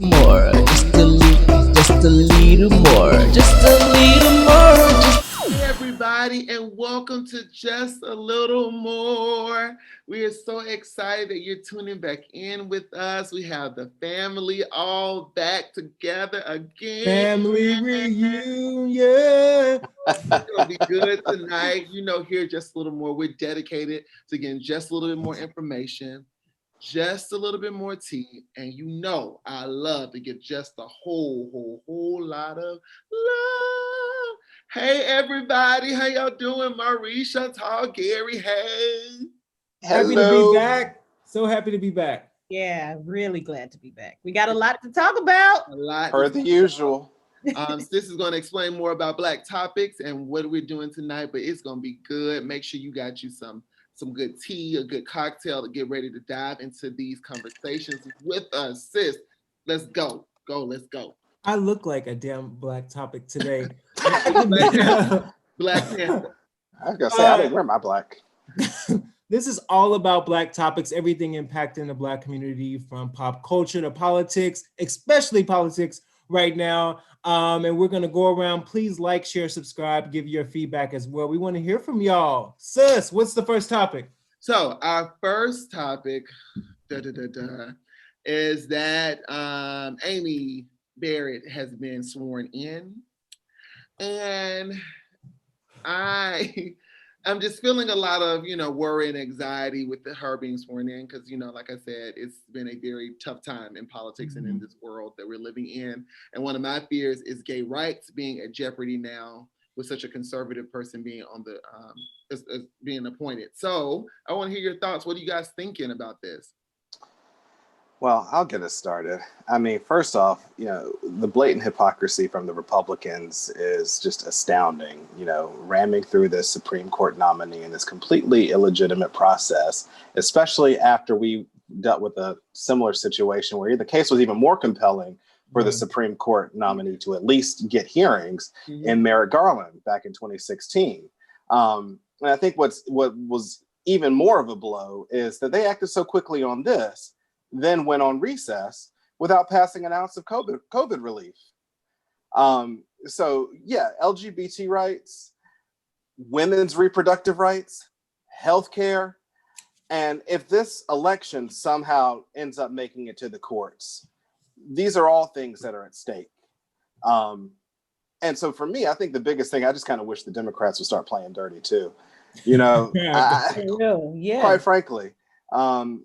more, just a little more, just a little more. Hey everybody, and welcome to Just a Little More. We are so excited that you're tuning back in with us. We have the family all back together again. Family reunion. It's gonna be good tonight. Here Just a Little More. We're dedicated to getting just a little bit more information, just a little bit more tea, and I love to give just a whole lot of love. Hey everybody, how y'all doing? Marisha, Tall, Gary, hey. Happy to be back. So happy to be back. Yeah, really glad to be back. We got a lot to talk about. A lot. Per the usual. This is going to explain more about Black topics and what we're doing tonight, but it's going to be good. Make sure you got you some good tea, a good cocktail to get ready to dive into these conversations with us. Sis, let's go. Let's go. I look like a damn Black topic today. Black Panther. I was gonna say I didn't wear my black. This is all about Black topics, everything impacting the Black community, from pop culture to politics, especially politics right now. And we're gonna go around. Please like, share, subscribe, give your feedback as well. We want to hear from y'all. Sis, what's the first topic? So our first topic is that Amy Barrett has been sworn in, and I'm just feeling a lot of worry and anxiety with her being sworn in, because like I said, it's been a very tough time in politics and in this world that we're living in, and one of my fears is gay rights being at jeopardy now with such a conservative person being on the as being appointed. So I want to hear your thoughts. What are you guys thinking about this? Well, I'll get us started. I mean, first off, the blatant hypocrisy from the Republicans is just astounding. Ramming through this Supreme Court nominee in this completely illegitimate process, especially after we dealt with a similar situation where the case was even more compelling for the Supreme Court nominee to at least get hearings in Merrick Garland back in 2016. And I think what was even more of a blow is that they acted so quickly on this, then went on recess without passing an ounce of COVID relief. So yeah, LGBT rights, women's reproductive rights, healthcare, and if this election somehow ends up making it to the courts, these are all things that are at stake. And so for me, I think the biggest thing, I just kind of wish the Democrats would start playing dirty too. Quite frankly. And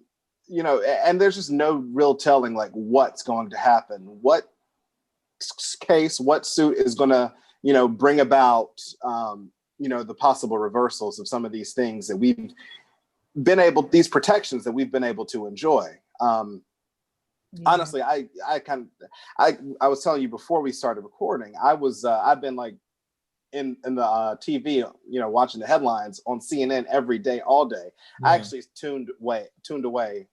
there's just no real telling like what's going to happen, what case, what suit is going to, bring about, the possible reversals of some of these things that we've been able, these protections that we've been able to enjoy. Honestly, I was telling you before we started recording, I've been like in the TV, watching the headlines on CNN every day, all day. Yeah. I actually tuned away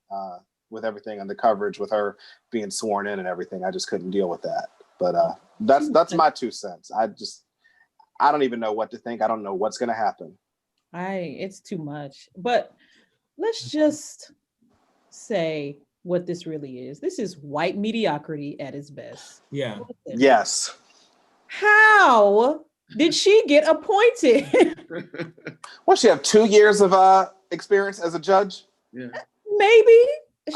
with everything and the coverage with her being sworn in and everything. I just couldn't deal with that. But that's my 2 cents. I don't even know what to think. I don't know what's going to happen. It's too much. But let's just say what this really is. This is white mediocrity at its best. Yeah. Yes. How did she get appointed? Well, she have 2 years of experience as a judge. Yeah. Maybe.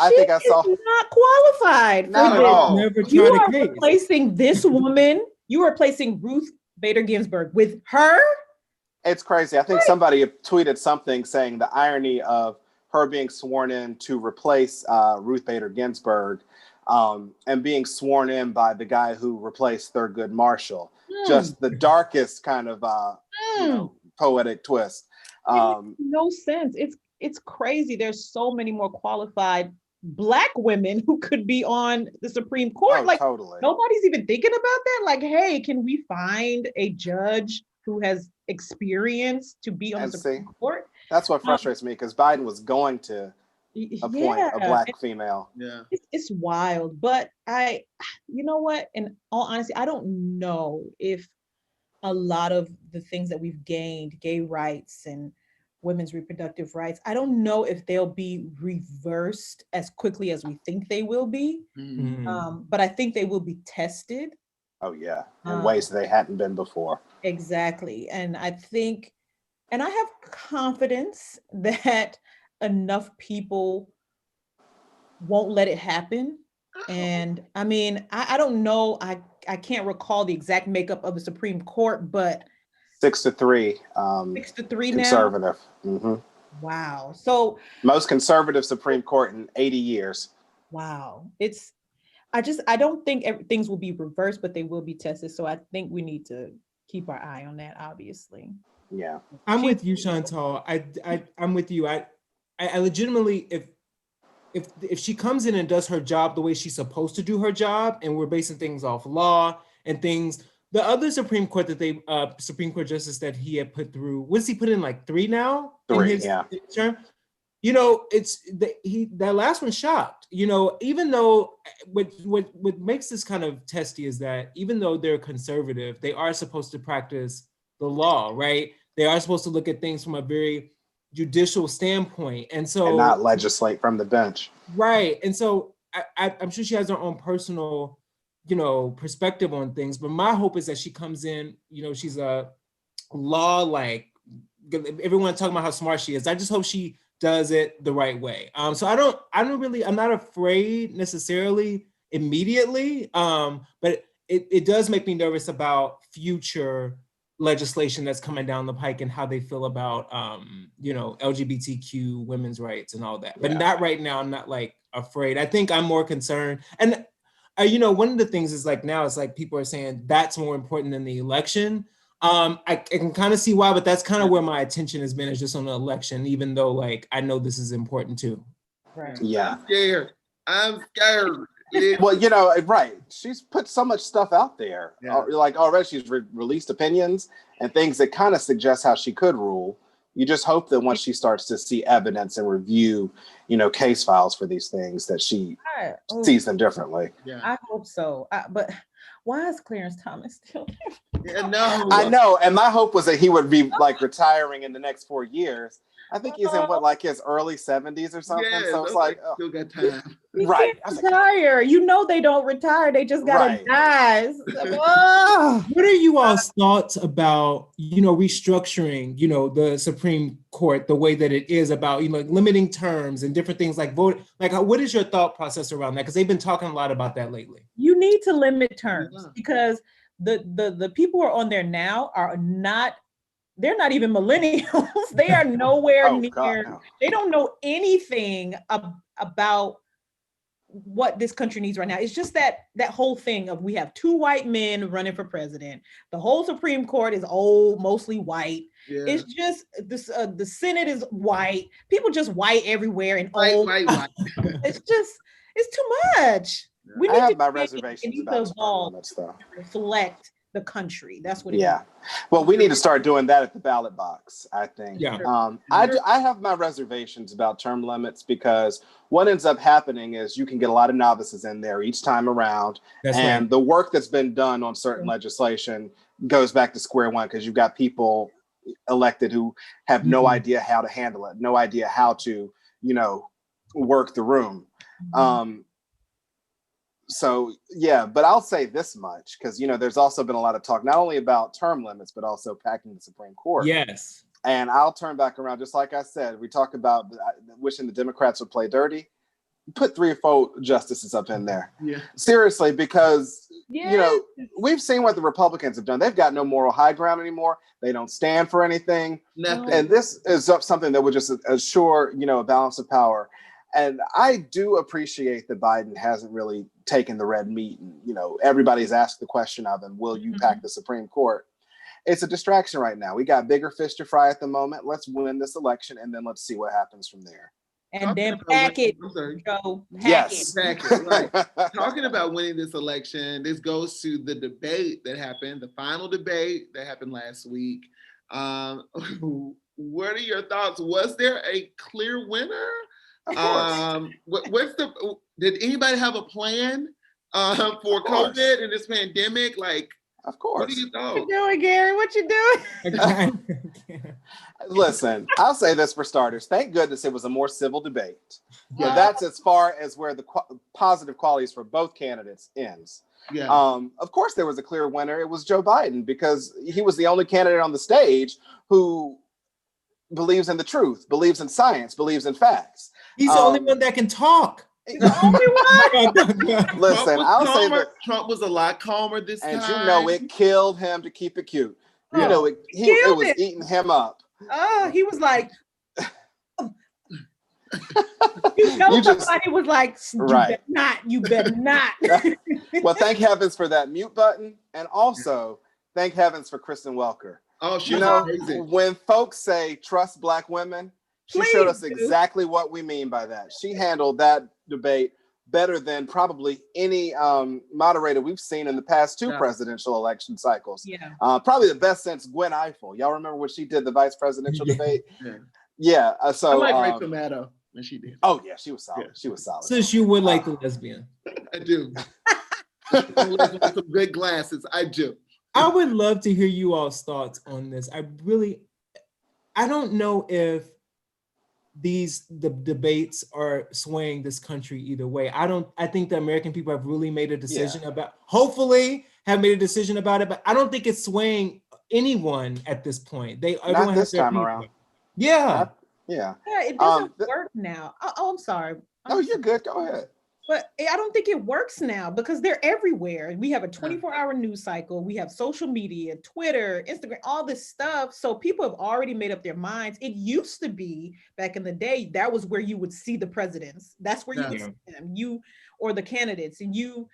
I think I saw. Not qualified. Not at all. Never You tried are a case. replacing this woman. You are replacing Ruth Bader Ginsburg with her. It's crazy. I think somebody tweeted something saying the irony of her being sworn in to replace Ruth Bader Ginsburg and being sworn in by the guy who replaced Thurgood Marshall. Just the darkest kind of poetic twist. It makes no sense. It's crazy. There's so many more qualified Black women who could be on the Supreme Court. Totally. Nobody's even thinking about that. Like, hey, can we find a judge who has experience to be on the Supreme Court? That's what frustrates me, because Biden was going to appoint a Black female. Yeah, it's wild. But you know what? In all honesty, I don't know if a lot of the things that we've gained, gay rights and women's reproductive rights. I don't know if they'll be reversed as quickly as we think they will be, but I think they will be tested. Oh yeah, in ways they hadn't been before. Exactly. And I think, and I have confidence that enough people won't let it happen. And I mean, I don't know, I can't recall the exact makeup of the Supreme Court, but 6-3. 6-3 now. Conservative. Mm-hmm. Wow. So most conservative Supreme Court in 80 years. Wow. I don't think things will be reversed, but they will be tested. So I think we need to keep our eye on that, obviously. Yeah. I'm with you, Chantal. I'm with you. I legitimately, if she comes in and does her job the way she's supposed to do her job, and we're basing things off law and things, the other Supreme Court Supreme Court justice that he had put through, what does he put in, like 3 now? 3, yeah. Term? You know, that last one shocked. You know, even though what makes this kind of testy is that even though they're conservative, they are supposed to practice the law, right? They are supposed to look at things from a very judicial standpoint, and not legislate from the bench. Right. And so I'm sure she has her own personal, perspective on things. But my hope is that she comes in, she's a law, like everyone talking about how smart she is. I just hope she does it the right way. So I'm not afraid necessarily immediately. But it does make me nervous about future legislation that's coming down the pike and how they feel about LGBTQ women's rights and all that. But not right now. I'm not like afraid. I think I'm more concerned. And one of the things is like now it's like people are saying that's more important than the election. I can kind of see why, but that's kind of where my attention has been, is just on the election, even though like I know this is important too. Right. Yeah. I'm scared. Well, right. She's put so much stuff out there. Yeah. Like already she's released opinions and things that kind of suggest how she could rule. You just hope that once she starts to see evidence and review, case files for these things, that she sees them differently. Yeah. I hope so. But why is Clarence Thomas still there? Yeah, no. I know. And my hope was that he would be like retiring in the next 4 years. I think he's in his early 70s or something. Yeah, so it's like, still got time. He right. can't retire. They don't retire. They just gotta die. What are you all's thoughts about, restructuring, the Supreme Court the way that it is, about, limiting terms and different things like vote? Like, what is your thought process around that? Because they've been talking a lot about that lately. You need to limit terms because the people who are on there now they're not even millennials. They are nowhere near. God, no. They don't know anything about what this country needs right now. It's just that whole thing of we have 2 white men running for president. The whole Supreme Court is old, mostly white. Yeah. It's just this. The Senate is white. People just white everywhere and old. White. It's too much. Yeah. We need I have my reservations about term limits, though. Reflect the country. That's what. Well, we need to start doing that at the ballot box, I think. Yeah. I have my reservations about term limits because what ends up happening is you can get a lot of novices in there each time around. That's and right. The work that's been done on certain legislation goes back to square one because you've got people elected who have no idea how to handle it, no idea how to, work the room. So, but I'll say this much, because, there's also been a lot of talk, not only about term limits, but also packing the Supreme Court. Yes. And I'll turn back around, just like I said, we talk about wishing the Democrats would play dirty. Put 3 or 4 justices up in there. Yeah. Seriously, because, we've seen what the Republicans have done. They've got no moral high ground anymore. They don't stand for anything. Nothing. And this is something that would just assure, a balance of power. And I do appreciate that Biden hasn't really taken the red meat. And, everybody's asked the question of him, will you pack the Supreme Court? It's a distraction right now. We got bigger fish to fry at the moment. Let's win this election, and then let's see what happens from there. And then pack it, Joe. Yes. Pack it, right. Talking about winning this election, this goes to the debate that happened, the final debate that happened last week. What are your thoughts? Was there a clear winner? Did anybody have a plan for COVID and this pandemic? Like, of course. What do you know? What you doing, Gary? What you doing? Listen, I'll say this for starters. Thank goodness it was a more civil debate. Yeah. That's as far as where the positive qualities for both candidates ends. Yeah. Of course, there was a clear winner. It was Joe Biden, because he was the only candidate on the stage who believes in the truth, believes in science, believes in facts. He's the only one that can talk. The only one. Listen, I'll say that Trump was a lot calmer this time. And you know it killed him to keep it cute. Oh, You know it was eating him up. Oh, he was like, you know, somebody was like, you better not. Well, thank heavens for that mute button, and also thank heavens for Kristen Welker. Oh, she was amazing. When folks say trust Black women, she showed us exactly what we mean by that. She handled that debate better than probably any moderator we've seen in the past two presidential election cycles. Yeah. Probably the best since Gwen Ifill. Y'all remember when she did the vice presidential debate? Yeah. So I like Rachel Maddow when she did. Oh yeah, she was solid. Yeah. She was solid. Since you would like the lesbian. I do. With some good glasses. I do. I would love to hear you all's thoughts on this. I don't know if the debates are swaying this country either way. I think the American people have really made a decision hopefully have made a decision about it, but I don't think it's swaying anyone at this point. Not this time around. Yeah. Yeah, it doesn't work now. Oh, I'm sorry. No, you're good. Go ahead. But I don't think it works now because they're everywhere. We have a 24-hour news cycle. We have social media, Twitter, Instagram, all this stuff. So people have already made up their minds. It used to be back in the day, that was where you would see the presidents. That's where you would see them, or the candidates, and you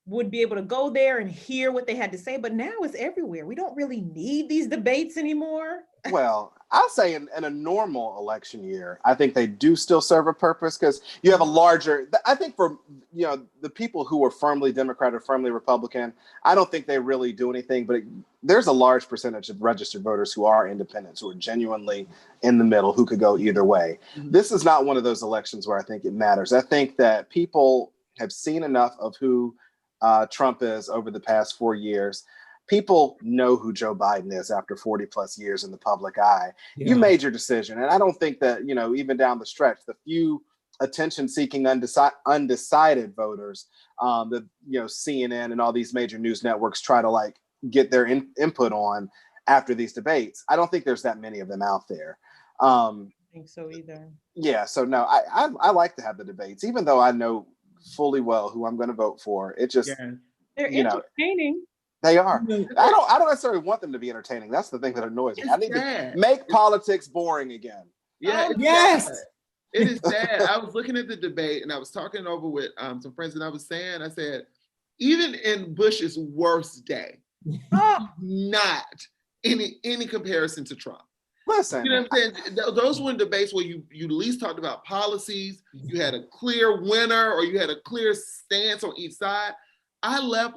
would be able to go there and hear what they had to say. But now it's everywhere. We don't really need these debates anymore. Well, I'll say in a normal election year, I think they do still serve a purpose, because you have a larger, I think for, the people who are firmly Democrat or firmly Republican, I don't think they really do anything, but there's a large percentage of registered voters who are independents, who are genuinely in the middle, who could go either way. Mm-hmm. This is not one of those elections where I think it matters. I think that people have seen enough of who Trump is over the past 4 years. People know who Joe Biden is after 40 plus years in the public eye. Yeah. You made your decision. And I don't think that, even down the stretch, the few attention-seeking undecided voters that, CNN and all these major news networks try to get their input on after these debates, I don't think there's that many of them out there. I don't think so either. Yeah. So no, I like to have the debates, even though I know fully well who I'm going to vote for. It just, they're entertaining. They are. I don't necessarily want them to be entertaining. That's the thing that annoys me. I need to make politics boring again. Yeah. Yes. It is sad. I was looking at the debate and I was talking over with some friends, and I said, even in Bush's worst day, not any comparison to Trump. Listen, you know what I'm saying? Those were debates where you at least talked about policies. You had a clear winner, or you had a clear stance on each side. I left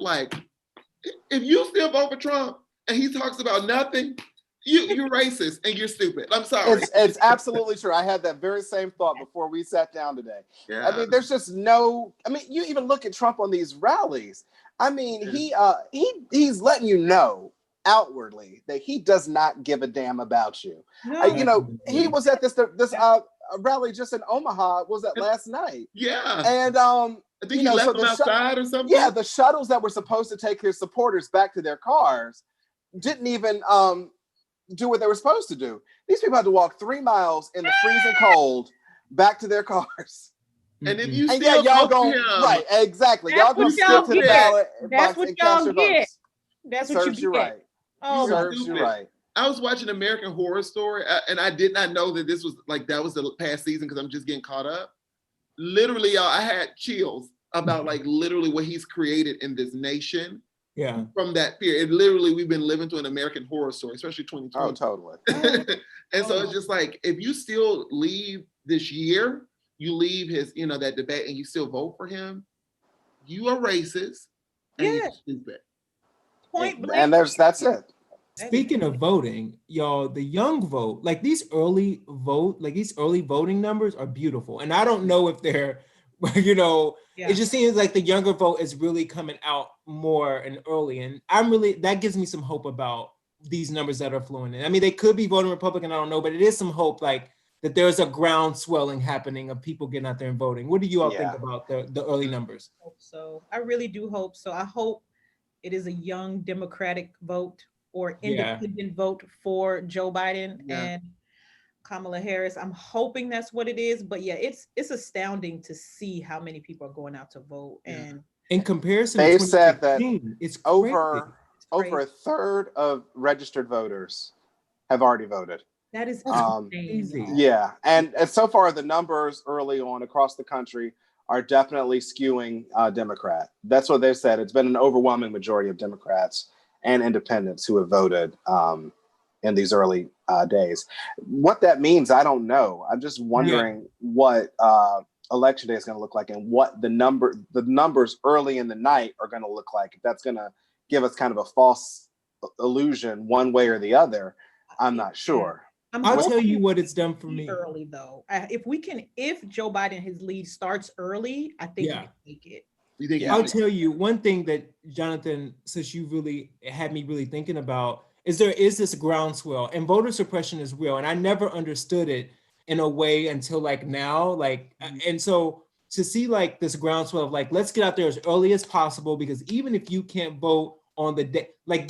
if you still vote for Trump and he talks about nothing, you're racist and you're stupid. I'm sorry. It's absolutely true. I had that very same thought before we sat down today. Yeah. I mean, there's just you even look at Trump on these rallies. I mean, he's letting you know outwardly that he does not give a damn about you. No. He was at this rally just in Omaha. Was that last night? Yeah. And I think he left them outside or something. Yeah, the shuttles that were supposed to take his supporters back to their cars didn't even do what they were supposed to do. These people had to walk 3 miles in the freezing cold back to their cars. And if you still y'all going right, exactly. Y'all gonna stick to the ballot. That's what y'all get. That's what serves you right. Oh, serves you right. I was watching American Horror Story, and I did not know that this was that was the past season, because I'm just getting caught up. Literally, y'all, I had chills about literally what he's created in this nation. Yeah. From that period. literally, we've been living through an American Horror Story, especially 2020. Oh, totally. And so it's just if you still leave this year, you leave his, that debate, and you still vote for him, you are racist and you're stupid. Point blank. And that's it. Speaking of voting, y'all, the young vote, these early voting numbers are beautiful. And I don't know if they're, it just seems like the younger vote is really coming out more and early. And that gives me some hope about these numbers that are flowing in. I mean, they could be voting Republican, I don't know, but it is some hope like that there's a ground swelling happening of people getting out there and voting. What do you all think about the early numbers? Hope so. I really do hope so. I hope it is a young Democratic vote or independent vote for Joe Biden and Kamala Harris. I'm hoping that's what it is, but yeah, it's astounding to see how many people are going out to vote. And in comparison they to said that it's over a third of registered voters have already voted. That is crazy. Yeah, and so far the numbers early on across the country are definitely skewing Democrat. That's what they've said. It's been an overwhelming majority of Democrats and independents who have voted in these early days. What that means, I don't know. I'm just wondering what election day is going to look like and what the numbers early in the night are going to look like. If that's going to give us kind of a false illusion one way or the other, I'm not sure. I'll tell you what it's done for me. Early though, if Joe Biden, his lead starts early, I think we can make it. You think? I'll tell you one thing that Jonathan, since you really had me really thinking about, is there is this groundswell and voter suppression is real, and I never understood it in a way until like now, like, and so to see like this groundswell of like, let's get out there as early as possible, because even if you can't vote on the day, like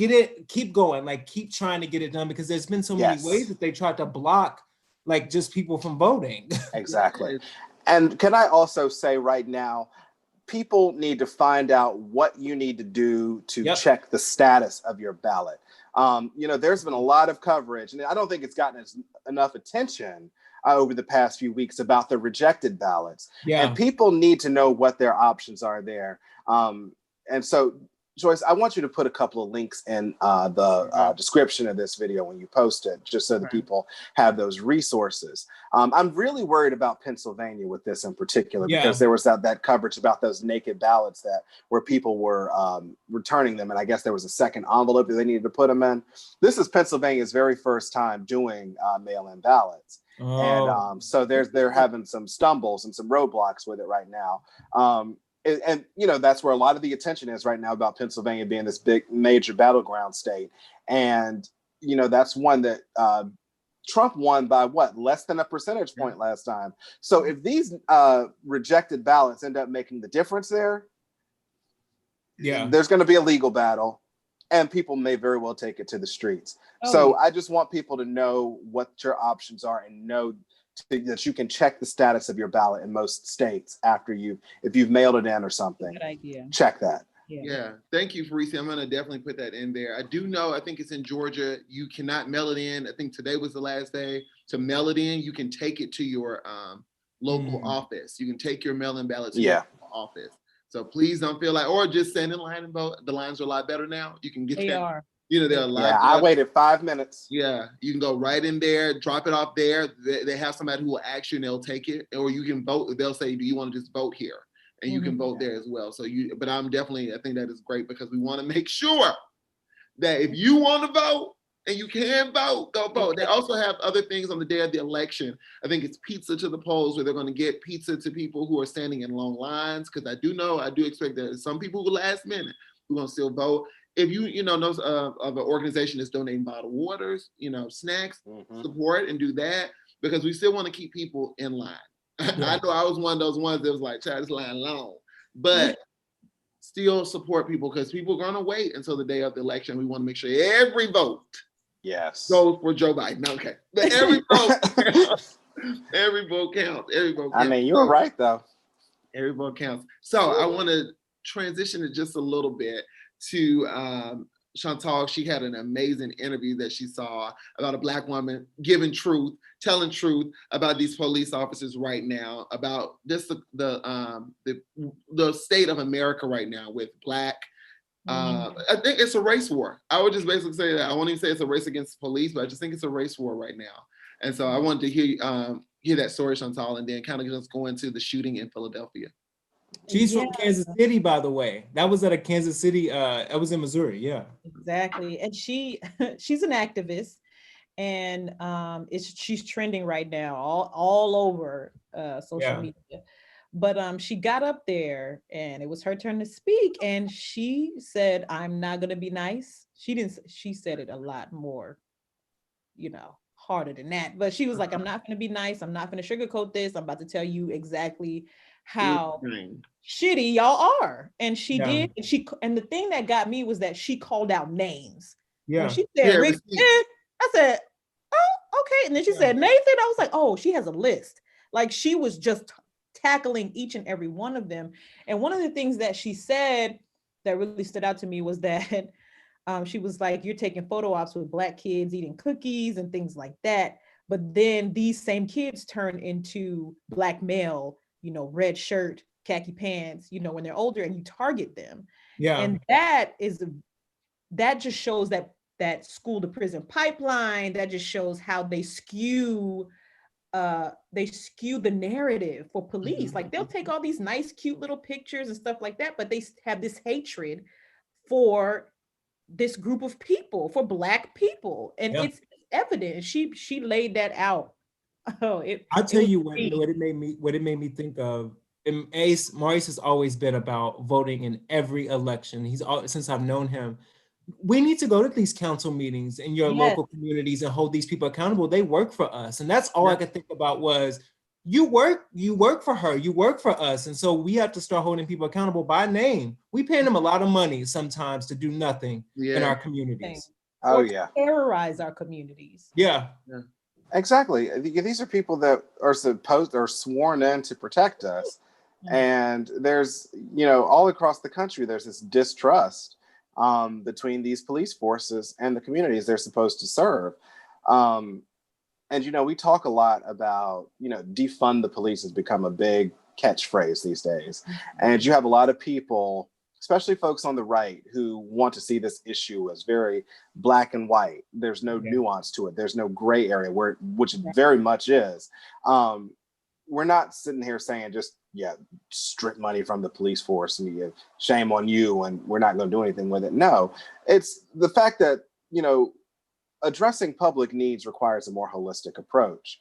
keep going, like keep trying to get it done, because there's been so many ways that they tried to block like just people from voting. Exactly. And can I also say right now, people need to find out what you need to do to check the status of your ballot. There's been a lot of coverage, and I don't think it's gotten enough attention over the past few weeks about the rejected ballots. And people need to know what their options are there. And so, Joyce, I want you to put a couple of links in the description of this video when you post it, just so that people have those resources. I'm really worried about Pennsylvania with this in particular, because there was that coverage about those naked ballots where people were returning them. And I guess there was a second envelope that they needed to put them in. This is Pennsylvania's very first time doing mail-in ballots. And so they're having some stumbles and some roadblocks with it right now. And that's where a lot of the attention is right now about Pennsylvania being this big major battleground state. And that's one that Trump won by less than a percentage point last time. So if these rejected ballots end up making the difference there, there's going to be a legal battle, and people may very well take it to the streets. So I just want people to know what your options are and know that you can check the status of your ballot in most states if you've mailed it in or something. Good idea. Check that. Yeah. Thank you, Farisi. I'm going to definitely put that in there. I do know, I think it's in Georgia, you cannot mail it in. I think today was the last day to mail it in. You can take it to your local office. You can take your mail-in ballot to your office. So please don't feel like, or just stand in line and vote. The lines are a lot better now. You can get They are. They're a lot better. I waited 5 minutes. Yeah, you can go right in there, drop it off there. They have somebody who will ask you and they'll take it, or you can vote. They'll say, do you want to just vote here? And you can vote there as well. So but I think that is great, because we want to make sure that if you want to vote and you can vote, go vote. They also have other things on the day of the election. I think it's pizza to the polls, where they're going to get pizza to people who are standing in long lines. Because I do expect that some people who last minute who going to still vote. If you know of an organization that's donating bottled waters, snacks, support and do that, because we still want to keep people in line. I know I was one of those ones that was like, try this line long, but still support people, because people are going to wait until the day of the election. We want to make sure every vote goes for Joe Biden. Okay, but every vote, every vote counts. Every vote counts. I mean, you were right though. Every vote counts. So I want to transition it just a little bit to Chantal. She had an amazing interview that she saw about a Black woman telling truth about these police officers right now, about just the state of America right now with Black. I think it's a race war. I would just basically say that. I won't even say it's a race against police, but I just think it's a race war right now. And so I wanted to hear that story, Chantal, and then kind of just go into the shooting in Philadelphia. She's from Kansas City, by the way. That was at a Kansas City. I was in Missouri. Yeah, exactly. And she's an activist, and she's trending right now all over social media. But she got up there and it was her turn to speak, and she said, "I'm not gonna be nice." She didn't. She said it a lot more, harder than that. But she was like, "I'm not gonna be nice. I'm not gonna sugarcoat this. I'm about to tell you exactly how shitty y'all are." And she did. And the thing that got me was that she called out names. When she said Rick, I said, "Oh, okay." And then she said Nathan. I was like, "Oh, she has a list." Like she was just tackling each and every one of them. And one of the things that she said that really stood out to me was that she was like, "You're taking photo ops with Black kids eating cookies and things like that. But then these same kids turn into Black male, red shirt, khaki pants, when they're older, and you target them." Yeah. And that just shows that school to prison pipeline. That just shows how they skew the narrative for police. Like they'll take all these nice, cute little pictures and stuff like that, but they have this hatred for this group of people, for Black people, and it's evident. She laid that out. I'll tell you what it made me think of. And Maurice has always been about voting in every election. Since I've known him. We need to go to these council meetings in your local communities and hold these people accountable. They work for us. And that's all I could think about was you work for her, you work for us. And so we have to start holding people accountable by name. We pay them a lot of money sometimes to do nothing in our communities. Or terrorize our communities. Yeah. Exactly. These are people that are sworn in to protect us. And there's, all across the country, there's this distrust between these police forces and the communities they're supposed to serve. And, we talk a lot about, defund the police has become a big catchphrase these days. And you have a lot of people, especially folks on the right, who want to see this issue as very black and white. There's no nuance to it. There's no gray area, which it very much is. We're not sitting here saying just, strip money from the police force and shame on you and we're not going to do anything with it. No, it's the fact that, addressing public needs requires a more holistic approach.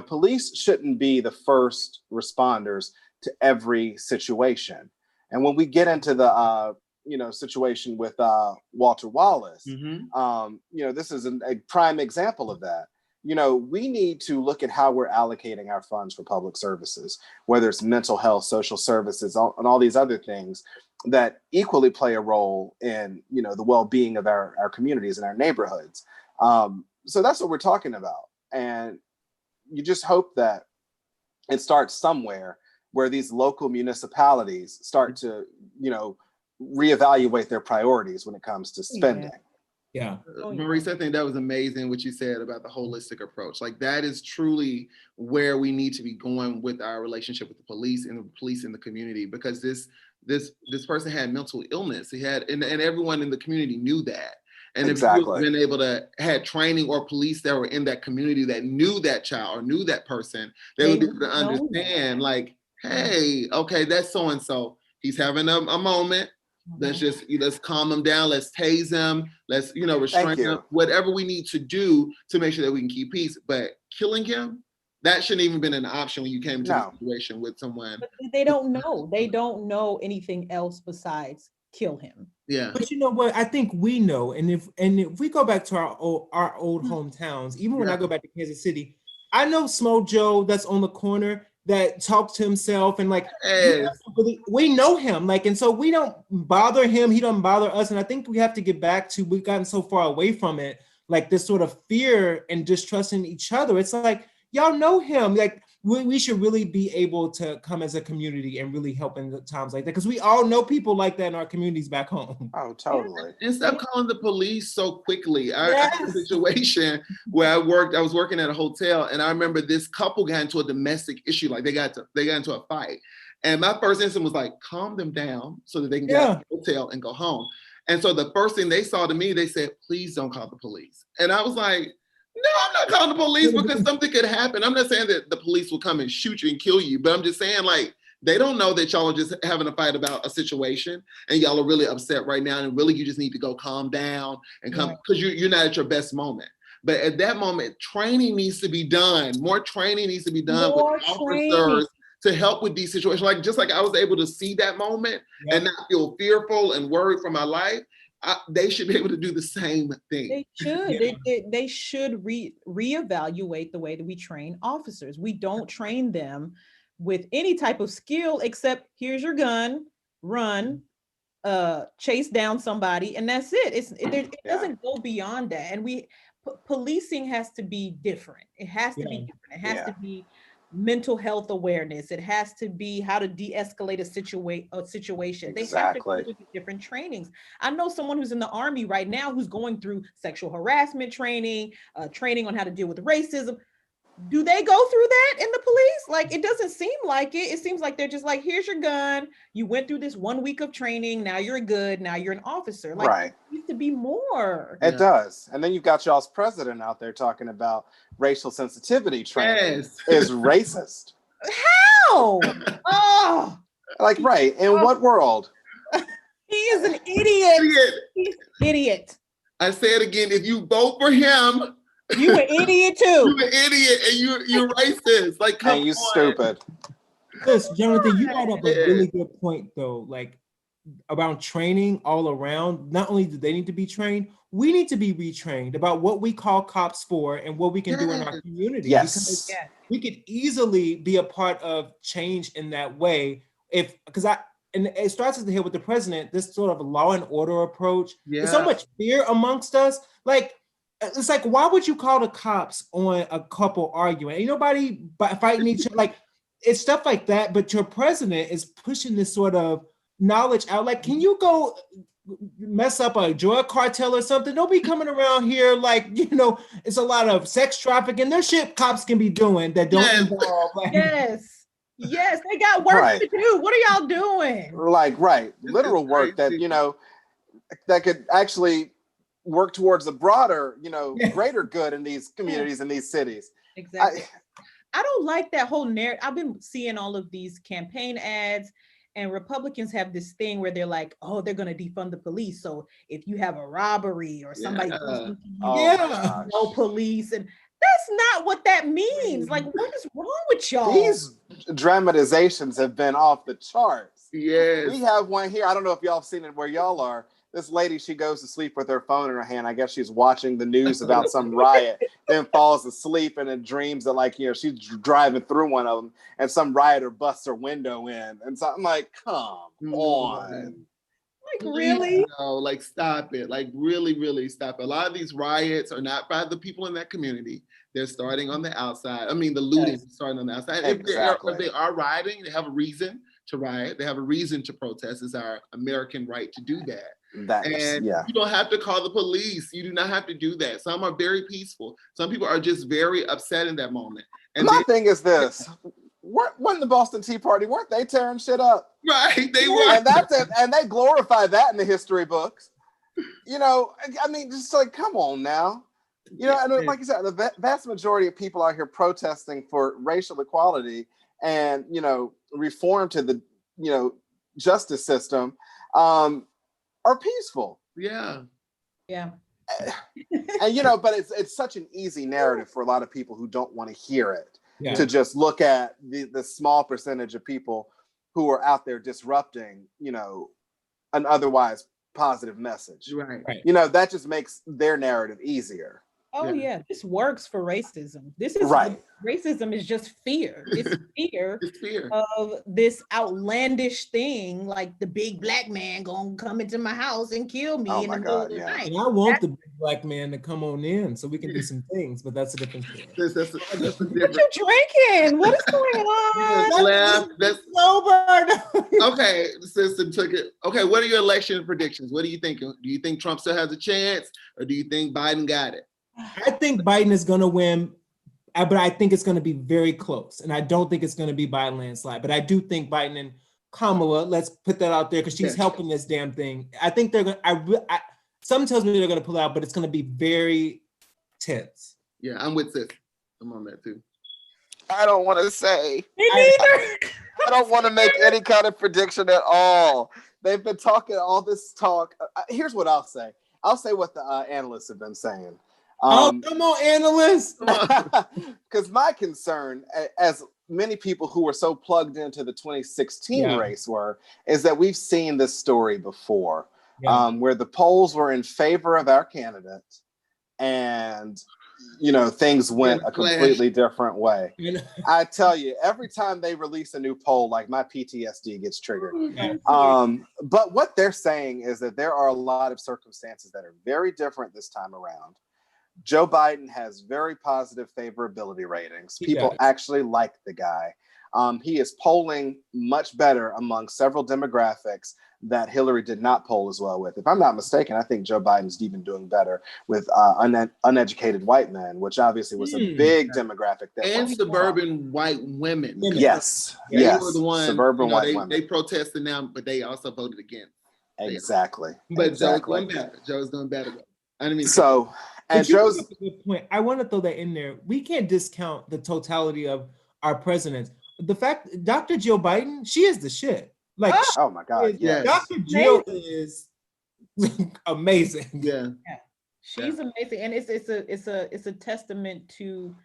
Police shouldn't be the first responders to every situation. And when we get into the, situation with Walter Wallace, this is a prime example of that. We need to look at how we're allocating our funds for public services, whether it's mental health, social services, and all these other things that equally play a role in, the well-being of our communities and our neighborhoods. So that's what we're talking about. And you just hope that it starts somewhere where these local municipalities start to, reevaluate their priorities when it comes to spending. Yeah. Maurice, I think that was amazing what you said about the holistic approach. Like that is truly where we need to be going with our relationship with the police and the police in the community, because this person had mental illness. He had, and everyone in the community knew that. And if you've been able to had training or police that were in that community that knew that child or knew that person, they would be able to understand like, hey, okay, that's so-and-so. He's having a moment. Let's calm him down. Let's tase him. Let's, restrain him. Whatever we need to do to make sure that we can keep peace. But killing him, that shouldn't even been an option when you came into a situation with someone. But they don't know. They don't know anything else besides kill him. Yeah. But you know what? I think we know. And if we go back to our old hometowns, even when I go back to Kansas City, I know Smo Joe that's on the corner that talks to himself and like we know him, like, and so we don't bother him, he don't bother us. And I think we have to get back to, we've gotten so far away from it, like this sort of fear and distrust in each other. It's like, y'all know him, like we should really be able to come as a community and really help in the times like that, because we all know people like that in our communities back home. Oh, totally. And stop calling the police so quickly. I had a situation where I was working at a hotel, and I remember this couple got into a domestic issue, like they got into a fight. And my first instinct was like, calm them down so that they can get out of the hotel and go home. And so the first thing they saw to me, they said, please don't call the police. And I was like, no, I'm not calling the police because something could happen. I'm not saying that the police will come and shoot you and kill you, but I'm just saying like, they don't know that y'all are just having a fight about a situation and y'all are really upset right now. And really, you just need to go calm down and come, because you're not at your best moment. But at that moment, training needs to be done. More training needs to be done with officers to help with these situations. Like, just like I was able to see that moment and not feel fearful and worried for my life, they should be able to do the same thing. They should. They should reevaluate the way that we train officers. We don't train them with any type of skill except here's your gun, run, chase down somebody, and that's it. It doesn't go beyond that. And policing has to be different. It has to be different. It has to be mental health awareness. It has to be how to de-escalate a situation. Exactly. They have to go through different trainings. I know someone who's in the Army right now who's going through sexual harassment training, training on how to deal with racism. Do they go through that in the police? Like, it doesn't seem like it. It seems like they're just like, here's your gun. You went through this 1 week of training. Now you're good. Now you're an officer. Like, it needs to be more. It does. And then you've got y'all's president out there talking about racial sensitivity training is racist. How? Oh. Like, right. In what world? He is an idiot. He's an idiot. I say it again. If you vote for him, you an idiot too. You an idiot, and you're racist. Like, come on. You stupid. Listen, Jonathan, you brought up a really good point though. Like, around training all around. Not only do they need to be trained, we need to be retrained about what we call cops for and what we can do in our community. Yes. Because we could easily be a part of change in that way. And it starts at the head with the president, this sort of law and order approach. There's so much fear amongst us. Like, it's like, why would you call the cops on a couple arguing? Ain't nobody fighting each other. Like, it's stuff like that. But your president is pushing this sort of knowledge out. Like, can you go mess up a drug cartel or something? Don't be coming around here like, it's a lot of sex trafficking. There's shit cops can be doing that don't involve. Like, Yes, they got work to do. What are y'all doing? Like, literal work that, that could actually work towards the broader, greater good in these communities and these cities. Exactly. I don't like that whole narrative. I've been seeing all of these campaign ads, and Republicans have this thing where they're like, oh, they're going to defund the police. So if you have a robbery or somebody no police, and that's not what that means. Like, what is wrong with y'all? These dramatizations have been off the charts. Yes. We have one here. I don't know if y'all have seen it where y'all are. This lady, she goes to sleep with her phone in her hand. I guess she's watching the news about some riot, then falls asleep and then dreams that, she's driving through one of them and some rioter busts her window in. And so I'm like, come on. Like, really? No, like, stop it. Like, really, really stop it. A lot of these riots are not by the people in that community. They're starting on the outside. I mean, the looting is starting on the outside. Exactly. If they are rioting, they have a reason to riot. They have a reason to protest. It's our American right to do that. You don't have to call the police. You do not have to do that. Some are very peaceful. Some people are just very upset in that moment. And my thing is this. When the Boston Tea Party, weren't they tearing shit up? Right, they were. And that's it. And they glorify that in the history books. I mean, just like, come on now. And like you said, the vast majority of people out here protesting for racial equality and, reform to the, justice system are peaceful. Yeah. And but it's such an easy narrative for a lot of people who don't want to hear it. To just look at the small percentage of people who are out there disrupting, an otherwise positive message. Right. That just makes their narrative easier. Oh yeah, this works for racism. This is racism is just fear. It's fear, of this outlandish thing, like the big black man gonna come into my house and kill me in the middle of the night. And I want the big black man to come on in so we can do some things, but that's a different story. That's a what you drinking? What is going on? That's sober. Okay, sister took it. Okay, what are your election predictions? What do you think? Do you think Trump still has a chance, or do you think Biden got it? I think Biden is going to win, but I think it's going to be very close. And I don't think it's going to be by a landslide. But I do think Biden and Kamala, let's put that out there because she's helping this damn thing. I think they're going to, something tells me they're going to pull out, but it's going to be very tense. Yeah, I'm with sis. I'm on that too. I don't want to say. Me neither. I don't want to make any kind of prediction at all. They've been talking all this talk. Here's what I'll say. I'll say what the analysts have been saying. Come on, analysts. Because my concern, as many people who were so plugged into the 2016 race were, is that we've seen this story before, where the polls were in favor of our candidate, and things went a completely different way. I tell you, every time they release a new poll, like my PTSD gets triggered. But what they're saying is that there are a lot of circumstances that are very different this time around. Joe Biden has very positive favorability ratings. People actually like the guy. He is polling much better among several demographics that Hillary did not poll as well with. If I'm not mistaken, I think Joe Biden's even doing better with uneducated white men, which obviously was a big demographic. And suburban white women. Yes. They were the ones, suburban white women. They protested now, but they also voted against. Exactly. But Joe's doing better. Joe's doing better. I didn't mean so. And Joe's a good point. I want to throw that in there. We can't discount the totality of our presidents. The fact, Dr. Jill Biden, she is the shit. Like, oh my God, yes. Dr. Jill is amazing. Yeah, she's amazing, and it's a testament to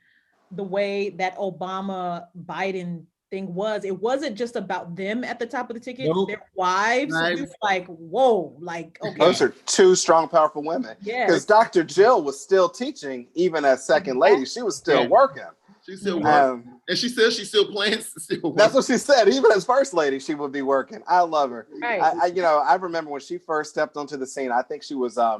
the way that Obama Biden thing was. It wasn't just about them at the top of the ticket. Their wives. We were like, whoa, like, okay. Those are two strong, powerful women. Yeah, because Dr. Jill was still teaching, even as second lady. She was still working. She's still working. And she says she's still playing. That's what she said. Even as first lady, she would be working. I love her. Right. I remember when she first stepped onto the scene. I think she was. I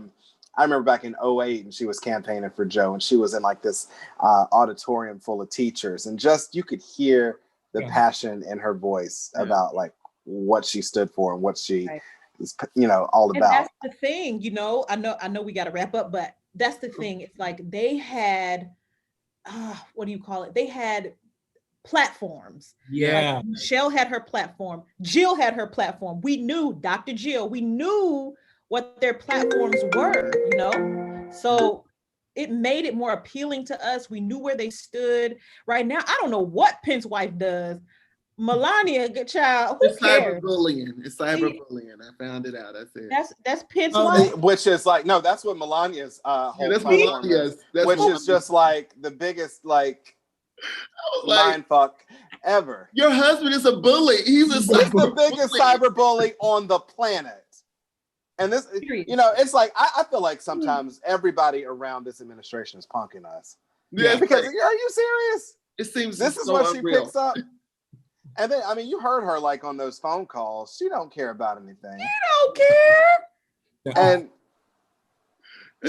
remember back in 2008, and she was campaigning for Joe, and she was in like this auditorium full of teachers, and just you could hear the passion in her voice about like what she stood for and what she is, all about. And that's the thing, I know we got to wrap up, but that's the thing. It's like they had. What do you call it? They had platforms. Yeah. Like Michelle had her platform. Jill had her platform. We knew Dr. Jill. We knew what their platforms were, So it made it more appealing to us. We knew where they stood. Right now, I don't know what Pence's wife does. Melania, good child. Who cares? Cyberbullying. It's cyberbullying. I found it out. That's it. That's Pence's wife. Which is like, no, that's what Melania's whole that's platform Melania's. Is, which is just like the biggest mind fuck ever. Your husband is a bully. He's the biggest cyberbully on the planet. And this, it's like I feel like sometimes everybody around this administration is punking us. Yeah, because are you serious? It seems this is what she picks up. And then, you heard her like on those phone calls. She don't care about anything. You don't care. And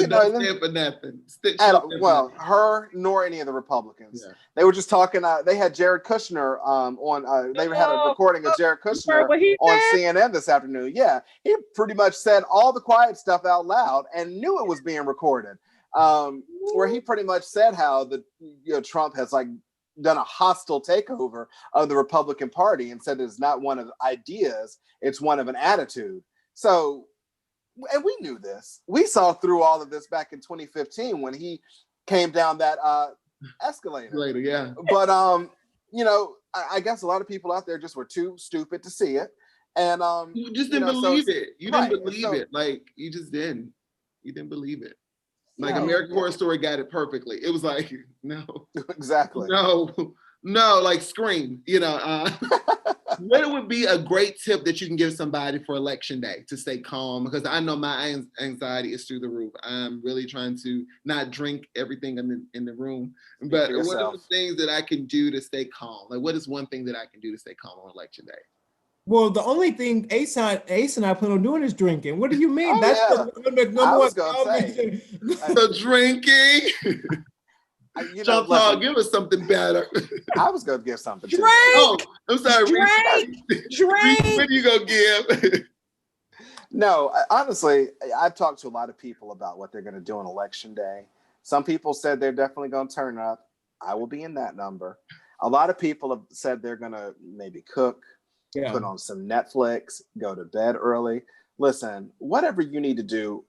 don't stand for nothing. Well, her nor any of the Republicans. Yeah. They were just talking. They had Jared Kushner on. They had a recording of Jared Kushner on CNN this afternoon. Yeah, he pretty much said all the quiet stuff out loud and knew it was being recorded. Where he pretty much said how Trump has done a hostile takeover of the Republican Party and said it's not one of ideas, it's one of an attitude. So, and we knew this. We saw through all of this back in 2015 when he came down that escalator. Later, yeah. But I guess a lot of people out there just were too stupid to see it. And you just didn't believe it. You didn't believe it. Like you just didn't. You didn't believe it. Like American Horror Story got it perfectly. It was like, no. Exactly. No, like Scream, What would be a great tip that you can give somebody for election day to stay calm? Because I know my anxiety is through the roof. I'm really trying to not drink everything in the room. But what are the things that I can do to stay calm? Like, what is one thing that I can do to stay calm on election day? Well, the only thing Ace and I plan on doing is drinking. What do you mean? That's the number one say. So drinking. Chantal, give us something better. I was going to give something. Drink. Oh, I'm sorry. Drink. What are you going to give? No, honestly, I've talked to a lot of people about what they're going to do on election day. Some people said they're definitely going to turn up. I will be in that number. A lot of people have said they're going to maybe cook. Put on some Netflix, go to bed early. Listen, whatever you need to do,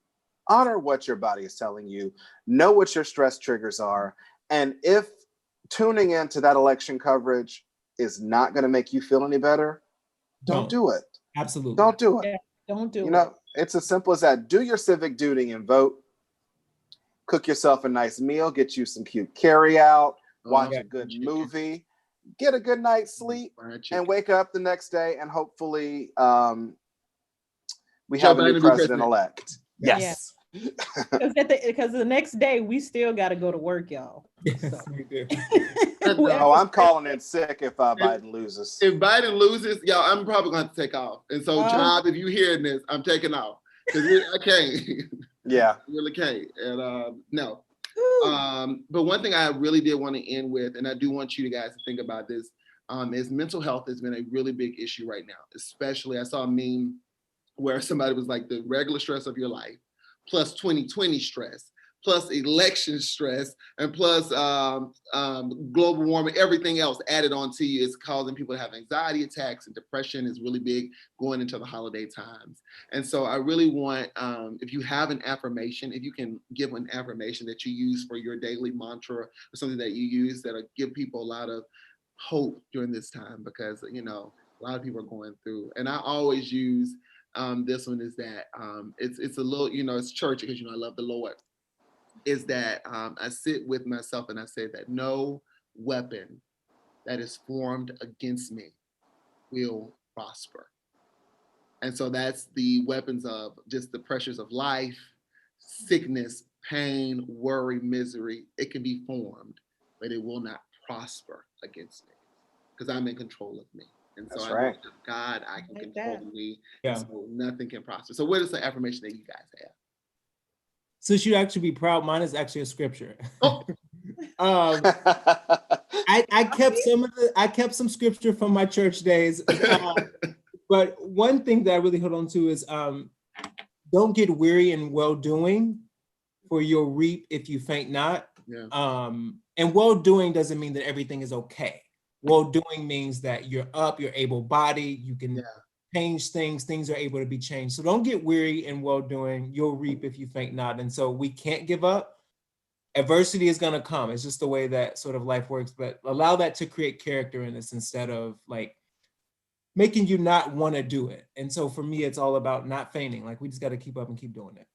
honor what your body is telling you, know what your stress triggers are. And if tuning into that election coverage is not going to make you feel any better, don't do it. Absolutely. Don't do it. Yeah, don't do it. It's as simple as that. Do your civic duty and vote. Cook yourself a nice meal, get you some cute carry out, watch a good movie. get a good night's sleep, and wake up the next day, and hopefully we have a new president-elect. Yes. Because the next day we still got to go to work, y'all. Yes, we do. Oh, I'm calling in sick if Biden loses. If Biden loses, y'all, I'm probably going to have to take off. And so, Job, if you're hearing this, I'm taking off because I can't. Yeah, I really can't. And no. But one thing I really did want to end with, and I do want you guys to think about this, is mental health has been a really big issue right now. Especially, I saw a meme where somebody was like, the regular stress of your life, plus 2020 stress, plus election stress, and plus global warming, everything else added on to you is causing people to have anxiety attacks, and depression is really big going into the holiday times. And so I really want, if you have an affirmation, if you can give an affirmation that you use for your daily mantra or something that you use that'll give people a lot of hope during this time, because, you know, a lot of people are going through, and I always use this one is that it's a little, you know, it's church because, you know, I love the Lord, is that I sit with myself and I say that no weapon that is formed against me will prosper. And so that's the weapons of just the pressures of life, sickness, pain, worry, misery. It can be formed, but it will not prosper against me because I'm in control of me. And so that's I right. know God, I can control me. Yeah. So nothing can prosper. So what is the affirmation that you guys have? So you'd actually be proud. Mine is actually a scripture. Oh. I kept some scripture from my church days. But one thing that I really hold on to is don't get weary in well-doing, for you'll reap if you faint not. Yeah. And well-doing doesn't mean that everything is okay. Well-doing means that you're up, you're able-bodied, you can change things are able to be changed. So don't get weary in well-doing, you'll reap if you faint not. And so we can't give up. Adversity is gonna come. It's just the way that sort of life works, but allow that to create character in us instead of like making you not want to do it. And so for me, it's all about not fainting. Like we just got to keep up and keep doing it.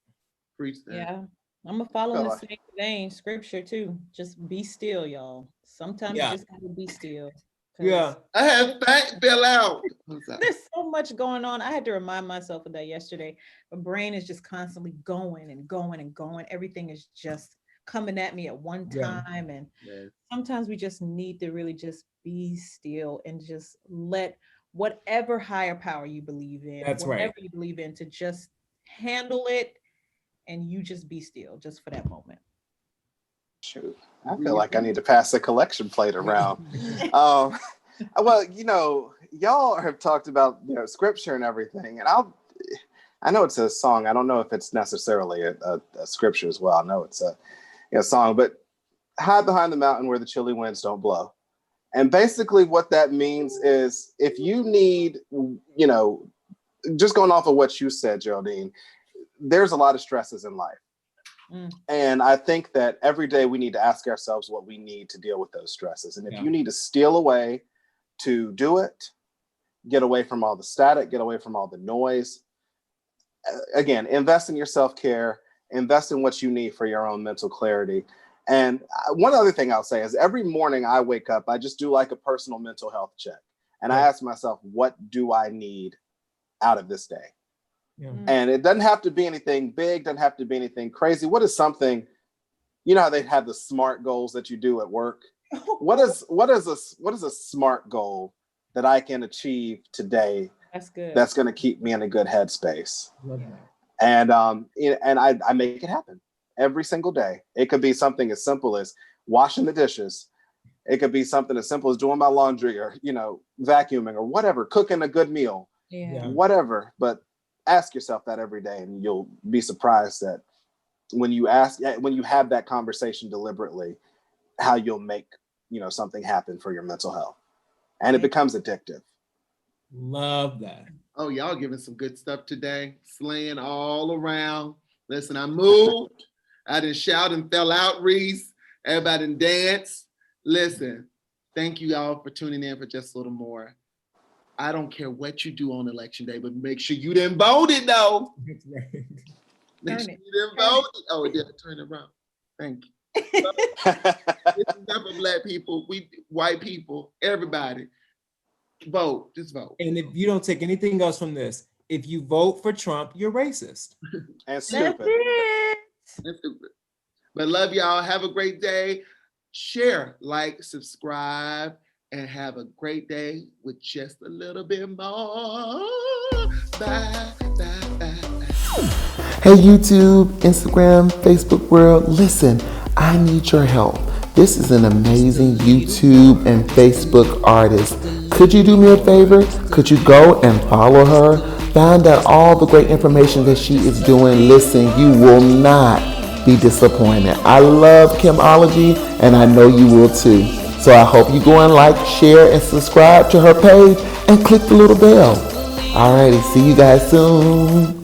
Preach that. Yeah, I'm gonna follow in the same vein, scripture too. Just be still, y'all. Sometimes you just gotta be still. Yeah. I have fell out. There's so much going on. I had to remind myself of that yesterday. My brain is just constantly going and going and going. Everything is just coming at me at one time. And sometimes we just need to really just be still and just let whatever higher power you believe in, whatever you believe in, to just handle it, and you just be still just for that moment. Shoot, I feel like I need to pass the collection plate around. Well, you know, y'all have talked about, you know, scripture and everything, and I know it's a song. I don't know if it's necessarily a scripture as well. I know it's a song, but hide behind the mountain where the chilly winds don't blow. And basically what that means is if you need, you know, just going off of what you said, Geraldine, there's a lot of stresses in life. And I think that every day we need to ask ourselves what we need to deal with those stresses. And if you need to steal away to do it, get away from all the static, get away from all the noise. Again, invest in your self-care, invest in what you need for your own mental clarity. And one other thing I'll say is every morning I wake up, I just do like a personal mental health check. And I ask myself, what do I need out of this day? And it doesn't have to be anything big, doesn't have to be anything crazy. What is something, you know how they have the SMART goals that you do at work? What is a SMART goal that I can achieve today that's going to keep me in a good headspace? And I make it happen every single day. It could be something as simple as washing the dishes. It could be something as simple as doing my laundry, or, you know, vacuuming, or whatever, cooking a good meal, whatever. But ask yourself that every day, and you'll be surprised that when you have that conversation deliberately, how you'll make, you know, something happen for your mental health, and it becomes addictive. Love that. Oh, y'all giving some good stuff today. Slaying all around. Listen, I moved. I didn't shout and fell out, Reese. Everybody didn't dance. Listen, thank you all for tuning in for just a little more. I don't care what you do on election day, but make sure you didn't vote it, though. Make sure you didn't vote it. Oh, it did turn it around. Thank you. This is not for black people, white people, everybody. Vote, just vote. And if you don't take anything else from this, if you vote for Trump, you're racist. And stupid. That's stupid. But love y'all. Have a great day. Share, like, subscribe, and have a great day with just a little bit more. Bye, bye, bye, bye. Hey, YouTube, Instagram, Facebook world. Listen, I need your help. This is an amazing YouTube and Facebook artist. Could you do me a favor? Could you go and follow her? Find out all the great information that she is doing. Listen, you will not be disappointed. I love Kimology, and I know you will too. So I hope you go and like, share, and subscribe to her page and click the little bell. Alrighty, see you guys soon.